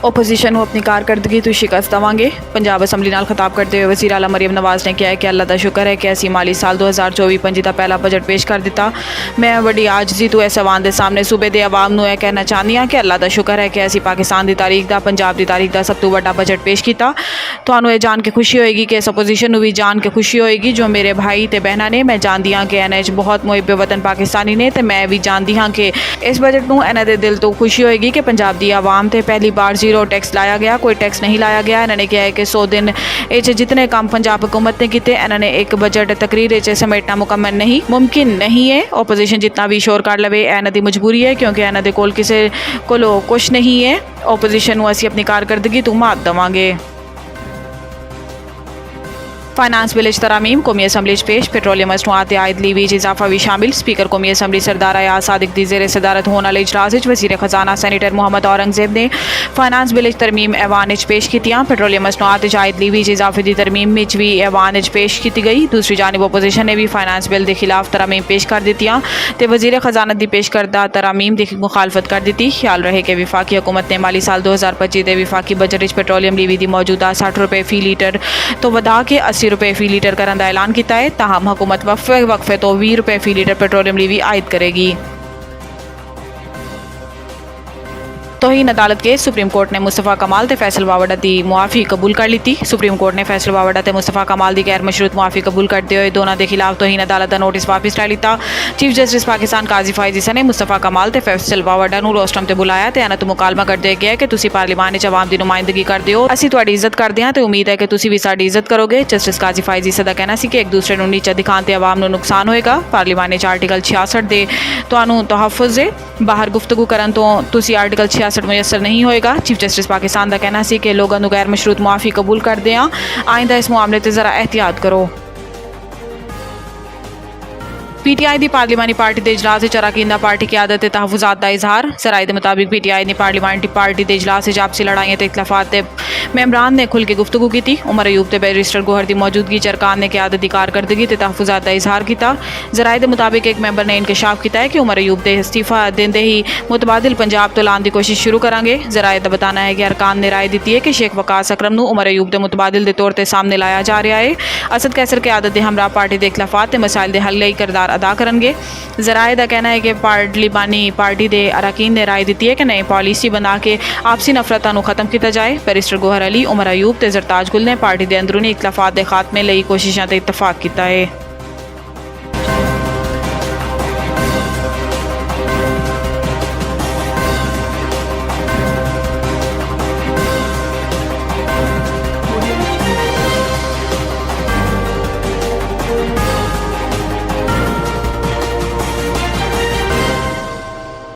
Opposition ਨੂੰ ਆਪਣੀ ਕਾਰਕਰਦਗੀ ਤੋਂ ਸ਼ਿਕਸਤ ਦੇਵਾਂਗੇ। पंजाब असैम्बली नाल खिताब करते हुए वज़ीर आला मरीम नवाज़ ने कहा है कि अल्लाह का शुक्र है कि असी माली साल 2024-25 का पहला बजट पेश कर दिता। मैं बड़ी आजजी तो इस अवाम के सामने सूबे के अवाम को यह कहना चाहती हाँ कि अल्लाह का शुक्र है कि असी पाकिस्तान की तारीख का पंजाब की तारीख का सब तो बड़ा बजट पेश किया। तो ये जान के खुशी होएगी कि इस अपोजिशन भी जान के खुशी होएगी जो मेरे भाई ते बहना ने। मैं जानती हाँ कि इन्हें बहुत मुहिब वतन पाकिस्तानी ने, तो मैं भी जानती हाँ कि इस बजट में इन्हों के दिल तो खुशी होएगी कि पंजाब की आवाम से पहली बार जीरो टैक्स लाया गया, कोई टैक्स नहीं लाया गया। इन्होंने कहा है कि 100 दिन जितने काम पंजाब हुकूमत ने किए इन्होंने एक बजट तकरीर समेटना मुकम्मल नहीं मुमकिन नहीं है। ओपोजिशन जितना भी शोर कर लवे इन्हों की मजबूरी है क्योंकि इन्हों के कोल किसी को कुछ नहीं है। ओपोजिशन को असी अपनी कारकरदगी तो मात देवांगे। फाइनांस बिल तरामीम कौमी असैम्बली पेश। पेट्रोलियम मसनूआत आयद लीवी इजाफा भी शामिल। स्पीकर कौमी असैम्बली सरदार अयाज सादिक दी ज़ेर सदारत होने वाले इजलास वज़ीर खजाना सैनेटर मोहम्मद औरंगजेब ने फाइनांस बिल तरमीम ऐवान पेश की। पेट्रोलियम मसनूआत आयद लीवी इजाफे की तरमीम भी ऐवान पेश की गई। दूसरी जानिब ओपोजिशन ने भी फाइनांस बिल के खिलाफ तरामीम पेश कर दी तो वज़ीर खजाना की पेश करदा तरामीम की मुखालफत कर दी। ख्याल रहे कि विफाकी हुकूमत ने माली साल 2025 के विफाकी बजट पेट्रोलियम लीवी की मौजूदा 60 रुपये फी लीटर तो वधा के 80 रुपये फी लीटर करने का ऐलान किया है। ताहम हुकूमत वक्फे तो 20 रुपये फी लीटर पेट्रोलियम लीवी आयद करेगी। तौहीन अदालत के सुप्रीम कोर्ट ने मुस्तफ़ा कमाल ते फैसल वावड़ा की मुआफ़ी कबूल कर ली। सुप्रीम कोर्ट ने फैसल वावड़ा ते मुस्तफ़ा कमाल की गैर मशरूत मुआफ़ी कबूल करते हुए दोनों के खिलाफ तौहीन अदालत का नोटिस वापस लै लिता। चीफ जस्टिस पाकिस्तान काजी फायज ईसा ने मुस्तफ़ा कमाल ते फैसल वावड़ा को रोस्टरम से बुलाया तो इन्हों तो मुकालमा करते गया कि तुसी पार्लीमान में आवाम की नुमाइंदगी करते हो, असी तुहाडी इज्जत करते हैं तो उम्मीद है कि तुसी भी साडी इज्जत करोगे। जस्टिस काजी फायज ईसा का कहना सी कि एक दूसरे को नीचा दिखाने से आवाम को नुकसान होएगा। पार्लीमान आर्टिकल 66 के तुहानूं तहफ़ुज़ है, बाहर गुफ्तगू करन तो तुसी आर्टिकल 66 मुयसर नहीं होएगा। चीफ जस्टिस पाकिस्तान का कहना सी कि लोगों को गैर मशरूत मुआफ़ी कबूल करते हैं, आइंदा इस मामले से ज़रा एहतियात करो। PTI की पार्लीमानी पार्टी के इजलास अरकान पार्टी की आदत तहफ़ुज़ात का इजहार। सराय के मुताबिक PTI ने पार्लीमानी पार्टी के इजलास आपसी लड़ाइयां तो इख्तलाफात के मेंबरान ने खुल के गुफ्तगू की। उमर अयूब ते बैरिस्टर गोहर की मौजूदगी अरकान ने क्यादत की कारकरदगी ते तहफ़ुज़ात का इजहार किया। जराए के मुताबिक एक मैंबर ने इंकशाफ किया है कि उमर अयूब के इस्तीफा देंदे ही मुतबादिल पंजाब तो लाने की कोशिश शुरू करांगे। जराए का बताना है कि अरकान ने राय दी है कि शेख वकास अकरम को उमर अयूब के मुतबादिल के तौर पर सामने लाया जा रहा है। असद कैसर के आदत के हमरा पार्टी के इख्तलाफात के मसाइल के हल लई किरदार अदा करेंगे। जराए का कहना है कि पार्लीमानी पार्टी के अरकान ने राय दी है कि नई पॉलिसी बना के आपसी नफरतों को खत्म किया जाए। बैरिस्टर गोहर अली, उमर अयूब ते जरताज गुल ने पार्टी के अंदरूनी इख्तलाफात के खात्मे लई कोशिशों से इतफाक किया है।